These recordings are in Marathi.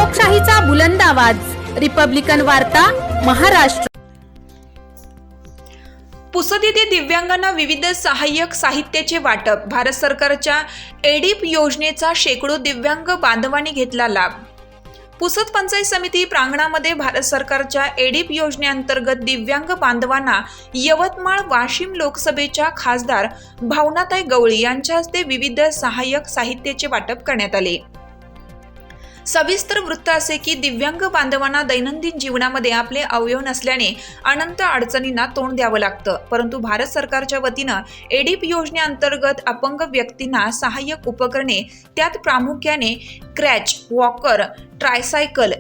लोकशाहीचा बुलंद आवाज, रिपब्लिकन वार्ता, महाराष्ट्र। पुसद येथे दिव्यांगांना विविध सहाय्यक साहित्याचे वाटप। भारत सरकारच्या एडीप योजनेचा शेकडो दिव्यांग बांधवांनी घेतला लाभ। पुसद पंचायत समिती प्रांगणामध्ये भारत सरकारच्या एडीप योजनेअंतर्गत दिव्यांग बांधवांना यवतमाळ वाशिम लोकसभेच्या खासदार भावनाताई गवळी यांच्या हस्ते विविध सहाय्यक साहित्याचे वाटप करण्यात आले। सविस्तर वृत्त असे की दिव्यांग बांधवांना दैनंदिन जीवनामध्ये आपले अवयव नसल्याने अनंत अडचणींना तोंड द्यावं लागतं, परंतु भारत सरकारच्या वतीनं एडीप योजनेअंतर्गत अपंग व्यक्तींना सहाय्यक उपकरणे, त्यात प्रामुख्याने crutch, walker, tricycle,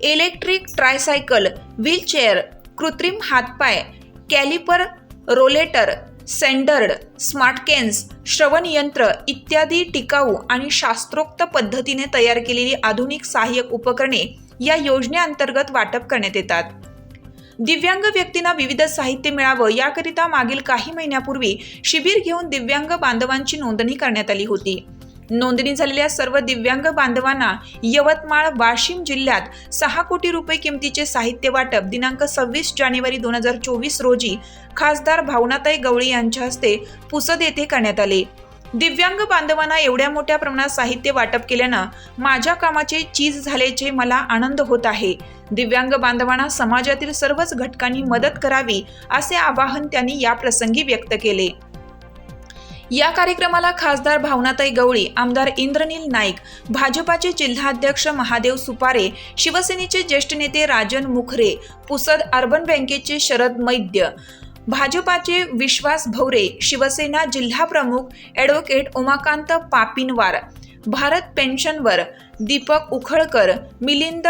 electric tricycle, wheelchair, कृत्रिम हातपाय, कॅलिपर, रोलेटर, सेंडर्ड, स्मार्टकेन्स, श्रवण यंत्र इत्यादी टिकाऊ आणि शास्त्रोक्त पद्धतीने तयार केलेली आधुनिक सहाय्यक उपकरणे या योजनेअंतर्गत वाटप करण्यात येतात। दिव्यांग व्यक्तींना विविध साहित्य मिळावं याकरिता मागील काही महिन्यापूर्वी शिबिर घेऊन दिव्यांग बांधवांची नोंदणी करण्यात आली होती। नोंदणी झालेल्या सर्व दिव्यांग बांधवांना यवतमाळ वाशिम जिल्ह्यात 6 कोटी रुपये किमतीचे साहित्य वाटप दिनांक 26 जानेवारी 2024 रोजी खासदार भावनाताई गवळी यांच्या हस्ते पुसद येथे करण्यात आले। दिव्यांग बांधवांना एवढ्या मोठ्या प्रमाणात साहित्य वाटप केल्यानं माझ्या कामाचे चीज झाल्याचे मला आनंद होत आहे। दिव्यांग बांधवांना समाजातील सर्वच घटकांनी मदत करावी असे आवाहन त्यांनी या प्रसंगी व्यक्त केले। या कार्यक्रमाला खासदार भावनाताई गवळी, आमदार इंद्रनील नाईक, भाजपाचे जिल्हाध्यक्ष महादेव सुपारे, शिवसेनेचे ज्येष्ठ नेते राजन मुखरे, पुसद अर्बन बँकेचे शरद मैद्य, भाजपाचे विश्वास भवरे, शिवसेना जिल्हा प्रमुख ॲडव्होकेट उमाकांत पापिनवार, भारत पेन्शनवर दीपक उखळकर, मिलिंद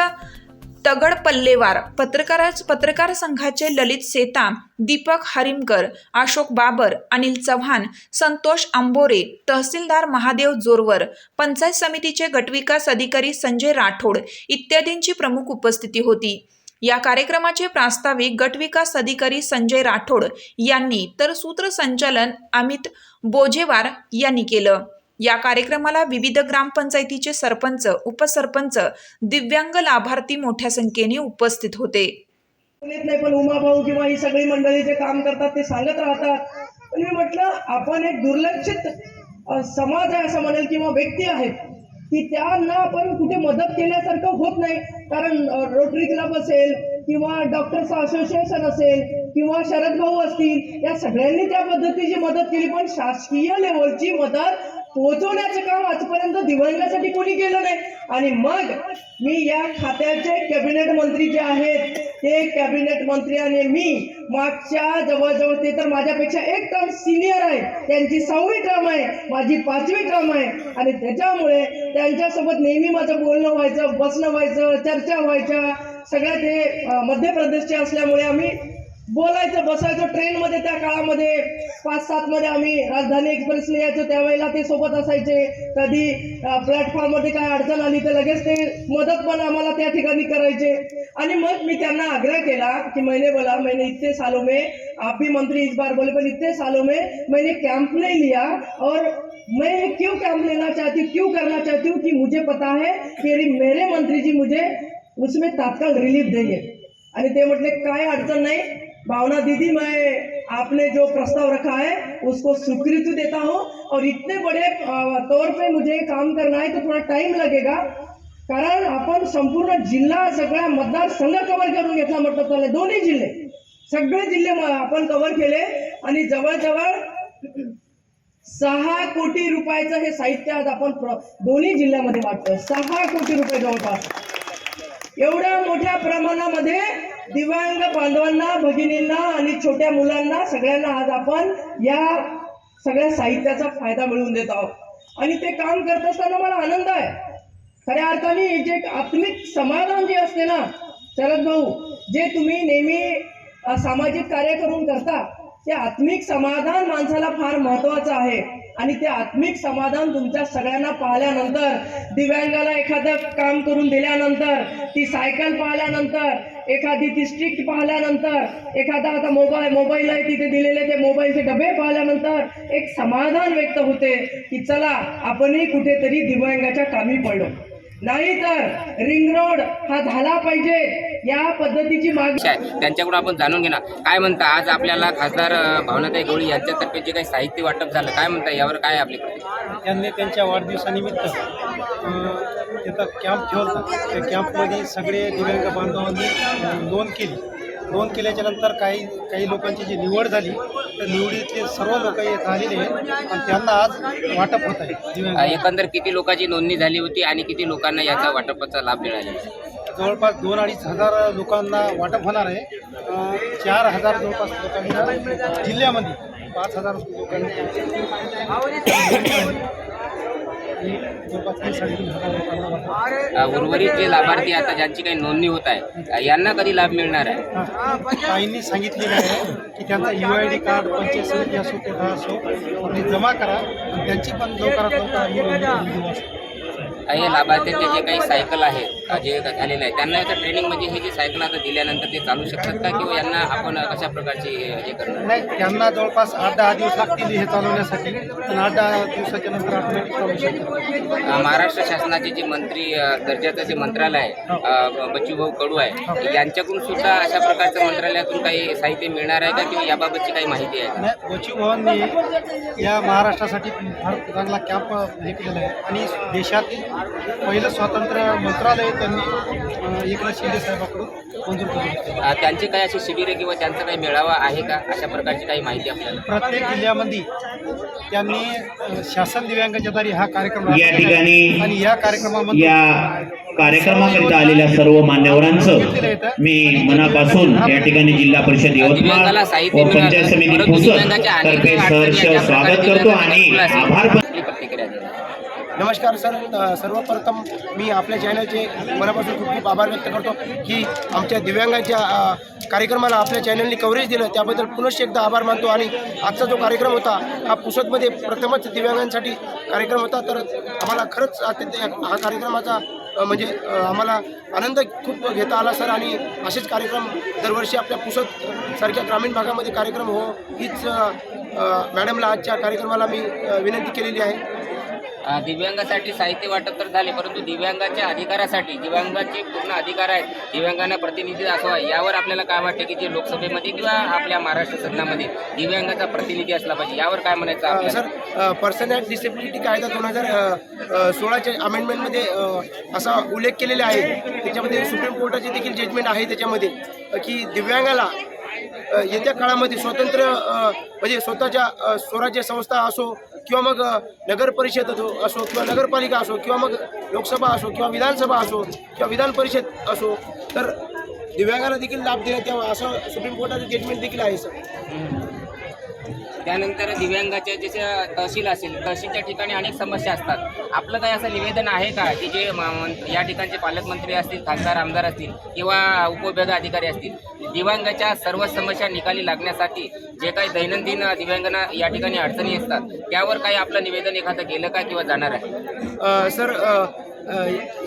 तगडपल्लेवार, पत्रकार संघाचे ललित सेताम, दीपक हरिमकर, अशोक बाबर, अनिल चव्हाण, संतोष आंबोरे, तहसीलदार महादेव जोरवर, पंचायत समितीचे गटविकास अधिकारी संजय राठोड इत्यादींची प्रमुख उपस्थिती होती। या कार्यक्रमाचे प्रास्ताविक गटविकास अधिकारी संजय राठोड यांनी तर सूत्रसंचालन अमित बोजेवार यांनी केलं। या कार्यक्रमाला विविध ग्रामपंचायतीचे सरपंच, उपसरपंच, दिव्यांग लाभार्थी मोठ्या संख्येने उपस्थित होते। नाही पण उमाभाऊ किंवा ही सगळी मंडळी जे काम करतात ते सांगत राहतात, पण मी म्हटलं आपण एक दुर्लक्षित समाज आहे असं म्हणेल किंवा व्यक्ती आहेत की त्यांना आपण कुठे मदत केल्यासारखं होत नाही। कारण रोटरी क्लब असेल किंवा डॉक्टर्स असोसिएशन असेल किंवा शरद भाऊ असतील, या सगळ्यांनी त्या पद्धतीची मदत केली, पण शासकीय लेवलची मदत पोहोचवण्याचं काम आजपर्यंत दिव्यांगासाठी कोणी केलं नाही। आणि मग मी या खात्याचे कॅबिनेट मंत्री जे आहेत ते कॅबिनेट मंत्री आणि मी मागच्या जवळजवळ ते तर माझ्यापेक्षा एक टर्म सिनियर आहे, त्यांची 6वी टर्म आहे, माझी 5वी टर्म आहे, आणि त्याच्यामुळे त्यांच्यासोबत नेहमी माझं बोलणं व्हायचं, बसणं व्हायचं, चर्चा व्हायच्या सगळ्या। ते मध्य प्रदेशचे असल्यामुळे आम्ही बोलायचं बसायचो ट्रेनमध्ये। त्या काळामध्ये 5-7 मध्ये आम्ही राजधानी एक्सप्रेसने यायचो, त्यावेळेला ते सोबत असायचे। कधी प्लॅटफॉर्ममध्ये काय अडचण आली तर लगेच ते मदत पण आम्हाला त्या ठिकाणी करायचे। आणि मग मी त्यांना आग्रह केला की मैंने इतने सालों में, आप भी मंत्री इस बार बोले, पर इतने सालों में मैंने कैंप नहीं लिया, और मैं क्यों कैंप लेना चाहती हूँ, क्यों करना चाहती हूँ कि मुझे पता है कि मेरे मंत्री जी मुझे उसमें तात्काल रिलीफ देंगे। आणि ते म्हटले काय अडचण नाही भावना दीदी, मैं आपने जो प्रस्ताव रखा है उसको स्वीकृति देता हूँ, और इतने बड़े तौर पे मुझे काम करना है तो थोड़ा टाइम लगेगा, कारण आपण संपूर्ण जिल्हा सगळ्या मतदारसंघ कव्हर करून घेतला म्हटलं चालेल। दोन्ही जिल्हे, सगळे जिल्हे आपण कव्हर केले आणि जवळजवळ 6 कोटी रुपयाचं हे साहित्य आज आपण दोन्ही जिल्ह्यामध्ये वाटतोय। 6 कोटी रुपये जवळपास एवढ्या मोठ्या प्रमाणामध्ये दिव्यांग बांधवांना, भगिनींना आणि छोट्या मुलांना सगळ्यांना आज आपण या सगळ्या साहित्याचा फायदा मिळवून देत आहोत। आणि ते काम करत असताना मला आनंद आहे खऱ्या अर्थाने। जे आत्मिक समाधान जे असते ना शरद भाऊ, जे तुम्ही नेहमी सामाजिक कार्य करून करता, ते आत्मिक समाधान माणसाला फार महत्त्वाचं आहे। आणि ते आत्मिक समाधान तुमच्या सगळ्यांना पाहिल्यानंतर, दिव्यांगाला एखादं काम करून दिल्यानंतर, ती सायकल पाहिल्यानंतर, एखादी ती स्टिक पाहिल्यानंतर, एखादा आता मोबाईल आहे तिथे दिलेले ते मोबाईलचे डबे पाहिल्यानंतर एक समाधान व्यक्त होते की चला आपणही कुठेतरी दिव्यांगाच्या कामी पडलो। नाहीतर रिंग रोड हा झाला पाहिजे या पद्धतीची मागणी आहे त्यांच्याकडून आपण जाणून घेणार. काय म्हणता आज आपल्याला खासदार भावनाताई गवळी यांच्यातर्फे जे काही साहित्य वाटप झालं, काय म्हणता यावर काय आपली प्रतिक्रिया? त्यांनी त्यांच्या वाढदिवसानिमित्त तिथं कॅम्प ठेवला. त्या कॅम्पमध्ये सगळे दिव्यांग बांधवांनी नोंद केल्याच्या नंतर काही लोकांची जी निवड झाली तर निवडीतले सर्व लोक येत आलेले आहेत आणि त्यांना आज वाटप होत आहे. दिव्यांग एकंदर किती लोकांची नोंदणी झाली होती आणि किती लोकांना याचा वाटपाचा लाभ मिळाला? जवळपास 2-2.5 हजार लोकांना वाटप होणार आहे. 4,000 जवळपास लोकांना जिल्ह्यामध्ये, 5,000 लोकांनी जवळपास 3-3.5 लोकांना वाटप. उर्वरित जे लाभार्थी आता ज्यांची काही नोंदणी होत आहे यांना कधी लाभ मिळणार आहे? ताईंनी सांगितलेलं आहे की त्यांचा UID कार्ड पंचायत समिती असो कोठा असो आणि जमा करा आणि त्यांची पण लवकरात लवकर आम्ही नोंदणी करून देऊ असं. हे लाभार्थ्यांचे जे काही सायकल आहेत जे झालेलं आहे त्यांना याचं ट्रेनिंग म्हणजे हे जे सायकल आता दिल्यानंतर ते चालू शकतात का किंवा यांना आपण कशा प्रकारची हे करणार? नाही, त्यांना जवळपास 8-10 दिवस लागतील हे चालवण्यासाठी आणि 8-10 दिवसाच्या नंतर ऑटोमॅटिक चालू शकतात. महाराष्ट्र शासनाचे जे मंत्री दर्जाचं जे मंत्रालय आहे बच्चूभाऊ कडू आहे यांच्याकडून सुद्धा अशा प्रकारचं मंत्रालयातून काही साहित्य मिळणार आहे का किंवा याबाबतची काही माहिती आहे? नाही, बच्चूभावांनी या महाराष्ट्रासाठी फार चांगला कॅम्प हे केलेला आहे आणि देशातील पहिलं स्वातंत्र्य मंत्रालय त्यांनी एकनाथ शिंदे साहेबांकडून मंजूर केलं. त्यांची काही अशी शिबिरे किंवा त्यांचा काही मेळावा आहे का अशा प्रकारची काही माहिती आपल्याला? प्रत्येक जिल्ह्यामध्ये त्यांनी शासन दिव्यांगाच्या दारी हा कार्यक्रम या ठिकाणी आणि या कार्यक्रमामध्ये या कार्यक्रमाकरिता आलेल्या सर्व मान्यवरांचं मी मनापासून या ठिकाणी जिल्हा परिषद यवतमाळ व पंचायत समिती पुसद तर्फे सहर्ष स्वागत करतो आणि आभार पण. प्रतिक्रिया द्या. नमस्कार सर, सर्वप्रथम मी आपल्या चॅनलचे मनापासून खूप खूप आभार व्यक्त करतो की आमच्या दिव्यांगांच्या कार्यक्रमाला आपल्या चॅनलने कव्हरेज दिलं त्याबद्दल पुनश्च एकदा आभार मानतो. आणि आजचा जो कार्यक्रम होता हा पुसदमध्ये प्रथमच दिव्यांगांसाठी कार्यक्रम होता. तर आम्हाला खरंच हा कार्यक्रमाचा म्हणजे आम्हाला आनंद खूप घेता आला सर. आणि असेच कार्यक्रम दरवर्षी आपल्या पुसद सारख्या ग्रामीण भागामध्ये कार्यक्रम हो हीच मॅडमला आजच्या कार्यक्रमाला मी विनंती केलेली आहे. दिव्यांगासाठी साहित्य वाटप तर झाले परंतु दिव्यांगाच्या अधिकारासाठी दिव्यांगाचे पूर्ण अधिकार आहेत दिव्यांगांना प्रतिनिधी असावा यावर आपल्याला काय वाटते की जे लोकसभेमध्ये किंवा आपल्या महाराष्ट्र सदनामध्ये दिव्यांगाचा प्रतिनिधी असला पाहिजे यावर काय म्हणायचं आपल्याला? सर, पर्सन ॲक्ट डिसेबिलिटी कायदा 2016च्या अमेंडमेंटमध्ये असा उल्लेख केलेला आहे. त्याच्यामध्ये सुप्रीम कोर्टाची देखील जजमेंट आहे त्याच्यामध्ये की दिव्यांगाला येत्या काळामध्ये स्वतंत्र म्हणजे स्वतःच्या स्वराज्य संस्था असो किंवा मग नगर परिषद असो किंवा नगरपालिका असो किंवा मग लोकसभा असो किंवा विधानसभा असो किंवा विधान परिषद असो तर दिव्यांगाला देखील लाभ देण्यात यावा असं सुप्रीम कोर्टाचं जजमेंट देखील आहे सर. त्यानंतर दिव्यांगाच्या जसे तहसील असेल तहसीलच्या ठिकाणी अनेक समस्या असतात. आपलं काही असं निवेदन आहे का की जे या ठिकाणचे पालकमंत्री असतील खासदार आमदार असतील किंवा उपविभाग अधिकारी असतील दिव्यांगाच्या सर्व समस्या निकाली लागण्यासाठी जे काही दैनंदिन दिव्यांगांना या ठिकाणी अडचणी असतात त्यावर काही आपलं निवेदन एखादं गेलं का किंवा जाणार आहे? सर,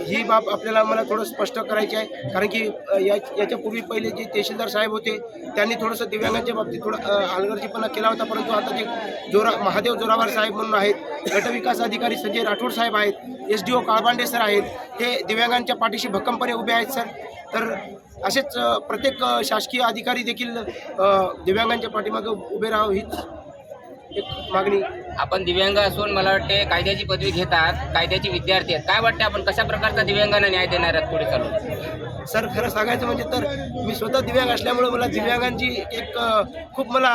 ही बाब आपल्याला मला थोडं स्पष्ट करायची आहे कारण की याच्यापूर्वी पहिले जे तहसीलदार साहेब होते त्यांनी थोडंसं दिव्यांगांच्या बाबतीत थोडं हलगर्जीपणा केला होता. परंतु आता जे महादेव जोरावर साहेब म्हणून आहेत, गटविकास अधिकारी संजय राठोड साहेब आहेत, SDO काळबांडे सर आहेत, हे दिव्यांगांच्या पाठीशी भक्कमपणे उभे आहेत सर. तर असेच प्रत्येक शासकीय अधिकारी देखील दिव्यांगांच्या पाठीमागे उभे राहावं हीच एक मागणी. आपण दिव्यांग असून मला वाटते कायद्याची पदवी घेतात, कायद्याचे विद्यार्थी आहेत. काय वाटते आपण कशा प्रकारचा दिव्यांगांना न्याय देणार आहात पुढे चालून? सर, खरं सांगायचं म्हणजे तर मी स्वतः दिव्यांग असल्यामुळे मला दिव्यांगांची एक खूप मला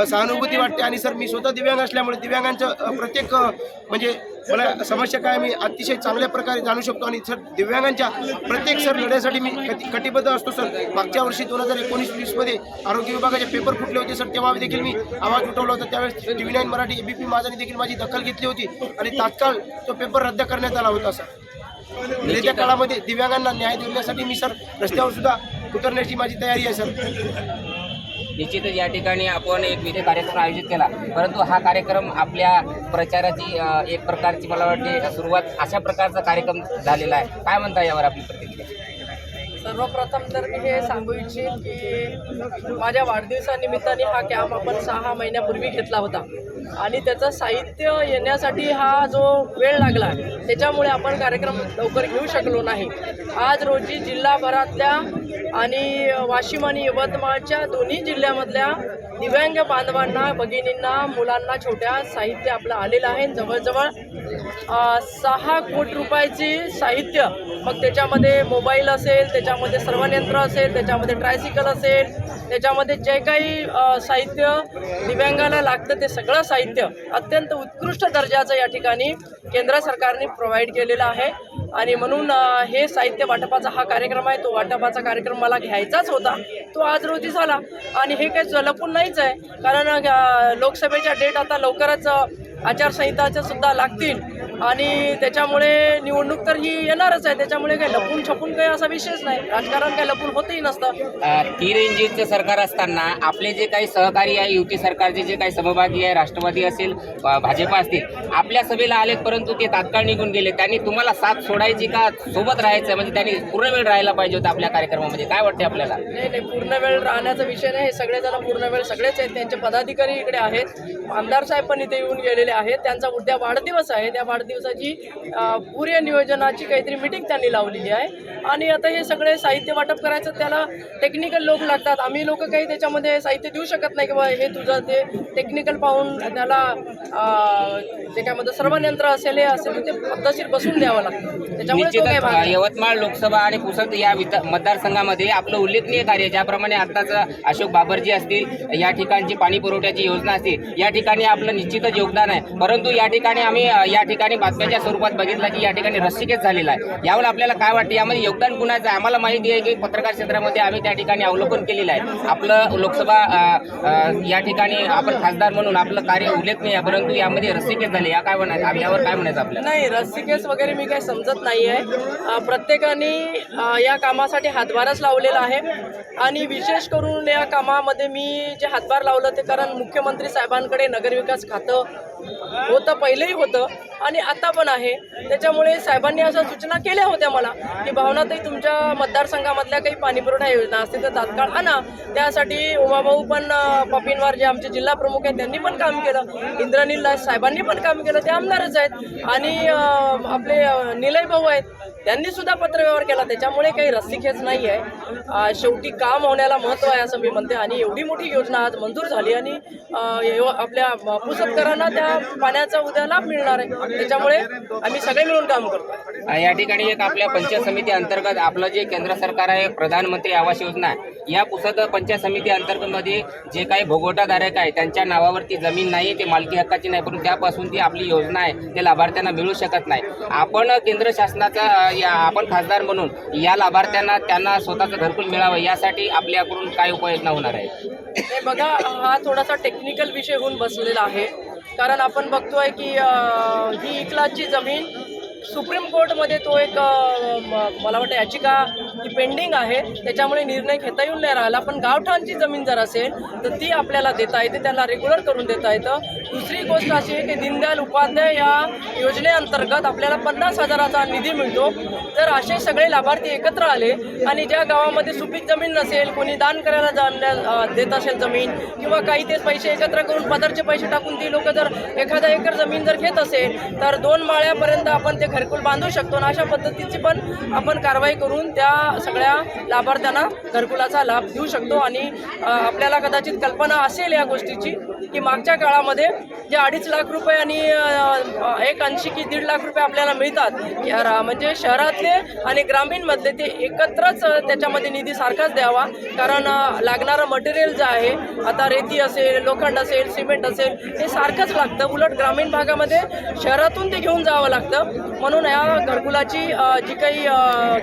सहानुभूती वाटते. आणि सर, मी स्वतः दिव्यांग असल्यामुळे दिव्यांगांचं प्रत्येक म्हणजे मला समस्या काय मी अतिशय चांगल्या प्रकारे जाणू शकतो. आणि सर, दिव्यांगांच्या प्रत्येक सर लढ्यासाठी मी कटिबद्ध असतो सर. मागच्या वर्षी 2019-20मध्ये आरोग्य विभागाचे पेपर फुटले होते सर, तेव्हा देखील मी आवाज उठवला होता. त्यावेळेस TV9 मराठी ABP माझाने देखील माझी दखल घेतली होती आणि तात्काळ तो पेपर रद्द करण्यात आला होता सर. येत्या काळामध्ये दिव्यांगांना न्याय देण्यासाठी मी सर रस्त्यावर सुद्धा उतरण्याची माझी तयारी आहे सर. निश्चितच या ठिकाणी आपण एक विधी कार्यक्रम आयोजित केला परंतु हा कार्यक्रम आपल्या प्रचाराची एक प्रकारची मला वाटते सुरुवात अशा प्रकारचा कार्यक्रम झालेला आहे. काय म्हणता यावर आपली प्रतिक्रिया? सर्वप्रथम तर मी हे सांगू इच्छिन की माझ्या वाढदिवसानिमित्ताने हा कॅम्प आपण 6 महिन्यापूर्वी घेतला होता आणि त्याचं साहित्य येण्यासाठी हा जो वेळ लागला त्याच्यामुळे आपण कार्यक्रम लवकर घेऊ शकलो नाही. आज रोजी जिल्हाभरातल्या आणि वाशिम आणि यवतमाळच्या दोन्ही जिल्ह्यामधल्या दिव्यांग बांधवांना, भगिनींना, मुलांना छोट्या साहित्य आपलं आलेलं आहे. जवळजवळ 6 कोटी रुपयाची साहित्य, मग त्याच्यामध्ये मोबाईल असेल, त्याच्यामध्ये सर्वयंत्र असेल, त्याच्यामध्ये ट्रायसिकल असेल, त्याच्यामध्ये जे काही साहित्य दिव्यांगाला लागतं ते सगळं साहित्य अत्यंत उत्कृष्ट दर्जाचं या ठिकाणी केंद्र सरकारने प्रोव्हाइड केलेलं आहे. आणि म्हणून हे साहित्य वाटपाचा हा कार्यक्रम आहे. तो वाटपाचा कार्यक्रम मला घ्यायचाच होता, तो आज रोजी झाला. आणि हे काही लपून नाहीच आहे, कारण लोकसभेच्या डेट आता लवकरच आचारसंहिताच्या सुद्धा लागतील आणि त्याच्यामुळे निवडणूक तर ही येणारच आहे. त्याच्यामुळे काही लपून छपून काही असा विषयच नाही. राजकारण काही लपून होतही नसतं. 3 इंजिनचं सरकार असताना आपले जे काही सहकारी आहे, युती सरकारचे जे काही सहभागी आहे, राष्ट्रवादी असेल, भाजपा असतील, आपल्या सभेला आलेत परंतु ते तात्काळ निघून गेले. त्यांनी तुम्हाला साथ सोडायची का सोबत राहायचं, म्हणजे त्यांनी पूर्ण वेळ राहायला पाहिजे होतं आपल्या कार्यक्रमामध्ये? काय वाटते आपल्याला? नाही, पूर्ण वेळ राहण्याचा विषय नाही. हे सगळेजण पूर्ण वेळ सगळेच आहेत. त्यांचे पदाधिकारी इकडे आहेत, आमदार साहेब पण इथे येऊन गेलेले आहेत. त्यांचा उद्या वाढदिवस आहे. त्या वाढदिवसाची पूर्ण नियोजनाची काहीतरी मीटिंग त्यांनी लावलेली आहे. आणि आता हे सगळे साहित्य वाटप करायचं, त्याला टेक्निकल लोक लागतात. आम्ही लोक काही त्याच्यामध्ये साहित्य देऊ शकत नाही किंवा हे तुझं ते टेक्निकल पाहून त्याला त्याच्यामध्ये सर्वयंत्र असेल, हे असेल, ते पद्धतशीर बसून द्यावं लागतं. त्याच्यामुळे तो काही भाग नाही. यवतमाळ लोकसभा आणि पुसद या मतदारसंघामध्ये आपलं उल्लेखनीय कार्य, ज्याप्रमाणे आत्ताच अशोक बाबरजी असतील, या ठिकाणची पाणी पुरवठ्याची योजना असतील, या ठिकाणी आपलं निश्चितच योगदान आहे. परंतु या ठिकाणी आम्ही या ठिकाणी बातम्याच्या स्वरूपात बघितलं की या ठिकाणी रस्सीखेच झालेला आहे. यावर आपल्याला काय वाटतं, यामध्ये योगदान कुणाचं आहे? आम्हाला माहिती आहे की पत्रकार क्षेत्रामध्ये आम्ही त्या ठिकाणी अवलोकन केलेलं आहे. आपलं लोकसभा या ठिकाणी आपण खासदार म्हणून आपलं कार्य उल्लेखनीय आहे, परंतु यामध्ये रस्सीखेच झाले. या काय म्हणायचं, यावर काय म्हणायचं आपल्याला? नाही, रस्सीखेच वगैरे मी काही समजत नाही आहे. प्रत्येकाने या कामासाठी हातभारच लावलेला आहे. आणि विशेष करून या कामामध्ये मी जे हातभार लावलं ते कारण मुख्यमंत्री साहेबांकडे नगरविकास खातं होतं, पहिलेही होतं आणि आता पण आहे. त्याच्यामुळे साहेबांनी अशा सूचना केल्या होत्या मला की भावनाताई, तुमच्या मतदारसंघामधल्या काही पाणीपुरवठा योजना असतील तर तात्काळ आणा. त्यासाठी उमाभाऊ पण पपिनवार जे आमचे जिल्हा प्रमुख आहेत त्यांनी पण काम केलं, इंद्रनील साहेबांनी पण काम केलं, ते आमदारच आहेत. आणि आपले निलय भाऊ आहेत, त्यांनी सुद्धा पत्रव्यवहार केला. त्याच्यामुळे काही रस्सीखेच नाही आहे. शेवटी काम होण्याला महत्त्व आहे असं मी म्हणते. आणि एवढी मोठी योजना आज मंजूर झाली आणि आपल्या पुसदकरांना त्या पाण्याचा उद्या लाभ मिळणार आहे. त्याच्यामुळे आम्ही सगळे मिळून काम करतो. या ठिकाणी एक आपल्या पंचायत समिती अंतर्गत आपलं जे केंद्र सरकार आहे, प्रधानमंत्री आवास योजना आहे, या पुसद पंचायत समिती अंतर्गत मध्ये जे काही भोगवटाधारक आहे त्यांच्या नावावरती जमीन नाही, ते मालकी हक्काची नाही, परंतु त्यापासून ती आपली योजना आहे ते लाभार्थ्यांना मिळू शकत नाही. आपण केंद्र शासनाचा आपण खासदार म्हणून या लाभार्थ्यांना त्यांना स्वतःचं घरकुल मिळावं यासाठी आपल्याकडून काय उपाययोजना होणार आहे? हे बघा, हा थोडासा टेक्निकल विषय होऊन बसलेला आहे. कारण आपण बघतोय की ही 1 लाखची जमीन सुप्रीम कोर्टमध्ये तो एक मला वाटतं याचिका ती पेंडिंग आहे. त्याच्यामुळे निर्णय घेता येऊन नाही राहिला. पण गावठाणची जमीन जर असेल तर ती आपल्याला देता येते, त्याला रेग्युलर करून देता येतं. दुसरी गोष्ट अशी आहे की दीनदयाल उपाध्याय या योजनेअंतर्गत आपल्याला 50,000चा निधी मिळतो. जर असे सगळे लाभार्थी एकत्र आले आणि ज्या गावामध्ये सुपीक जमीन नसेल, कोणी दान करायला देत असेल जमीन किंवा काही ते पैसे एकत्र करून पदरचे पैसे टाकून ती लोक जर एखादा एकर जमीन जर घेत असेल तर 2 माळ्यापर्यंत आपण ते घरकुल बांधू शकतो. आणि अशा पद्धतीची पण आपण कारवाई करून त्या सगळ्या लाभार्थ्यांना घरकुलाचा लाभ देऊ शकतो. आणि आपल्याला कदाचित कल्पना असेल या गोष्टीची की मागच्या काळामध्ये जे 2.5 लाख रुपये आणि 1.80 की 1.5 लाख रुपये आपल्याला मिळतात, म्हणजे शहरातले आणि ग्रामीणमधले ते एकत्रच त्याच्यामध्ये निधी सारखाच द्यावा. कारण लागणारं मटेरियल जे आहे, आता रेती असेल, लोखंड असेल, सिमेंट असेल, हे सारखंच लागतं. उलट ग्रामीण भागामध्ये शहरातून ते घेऊन जावं लागतं. म्हणून या घरकुलाची जी काही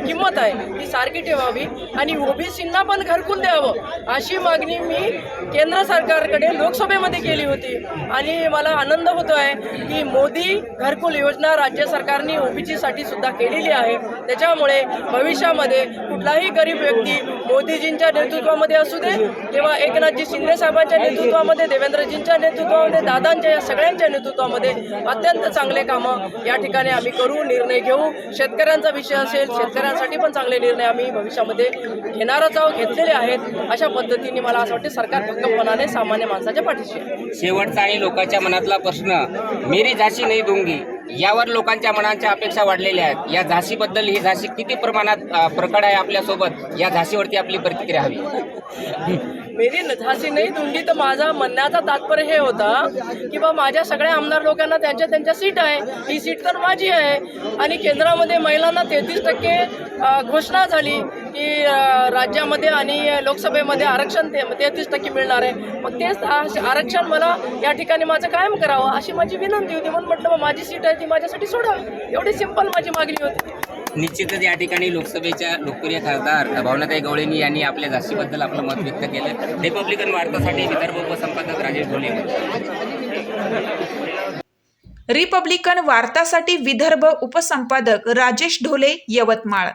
किंमत आहे ती सारखी ठेवावी आणि ओबीसींना पण घरकुल द्यावं अशी मागणी मी केंद्र सरकारकडे लोकसभेमध्ये केली होती. आणि मला आनंद होतो आहे की मोदी घरकुल योजना राज्य सरकारने ओबीसीसाठी सुद्धा केलेली आहे. त्याच्यामुळे भविष्यामध्ये कुठलाही गरीब व्यक्ती मोदीजींच्या नेतृत्वामध्ये असू दे किंवा एकनाथजी शिंदे साहेबांच्या नेतृत्वामध्ये, देवेंद्रजींच्या नेतृत्वामध्ये, दादांच्या, या सगळ्यांच्या नेतृत्वामध्ये अत्यंत चांगले कामं या ठिकाणी आम्ही करू, निर्णय घेऊ. शेतकऱ्यांचा विषय असेल, शेतकऱ्यांसाठी पण चांगले निर्णय आम्ही भविष्यामध्ये घेणारच आहोत, घेतलेले आहेत. अशा पद्धतीने मला असं वाटतं सरकार भक्कमपणाने सामान्य माणसाच्या पाठीशी आहे. शेवटचा आणि लोकांच्या मनातला प्रश्न, मेरी झाशी नाही दूंगी, यावर लोकांच्या मनांच्या अपेक्षा वाढलेल्या आहेत. या झाशीबद्दल, ही झाशी किती प्रमाणात प्रकट आहे आपल्यासोबत, या झाशीवरती आपली प्रतिक्रिया हवी. मेरी झाशी नाही दूंगी. तर माझा म्हणण्याचा तात्पर्य हे होता की बा माझ्या सगळ्या आमदार लोकांना त्यांच्या सीट आहे, ही सीट तर माझी आहे. आणि केंद्रामध्ये महिलांना 33% घोषणा झाली की राज्यामध्ये आणि लोकसभेमध्ये आरक्षण 33% मिळणार आहे. मग तेच आरक्षण मला या ठिकाणी माझं कायम करावं अशी माझी विनंती होती. म्हणून म्हटलं मग माझी सीट आहे ती माझ्यासाठी सोडावी, एवढी सिंपल माझी मागणी होती. निश्चितच या ठिकाणी लोकसभेच्या लोकप्रिय खासदार भावनाताई गवळेंनी यांनी आपल्या झाशीबद्दल आपलं मत व्यक्त केलं. रिपब्लिकन वार्तासाठी विदर्भ उपसंपादक राजेश ढोले. रिपब्लिकन वार्तासाठी विदर्भ उपसंपादक राजेश ढोले, यवतमाळ.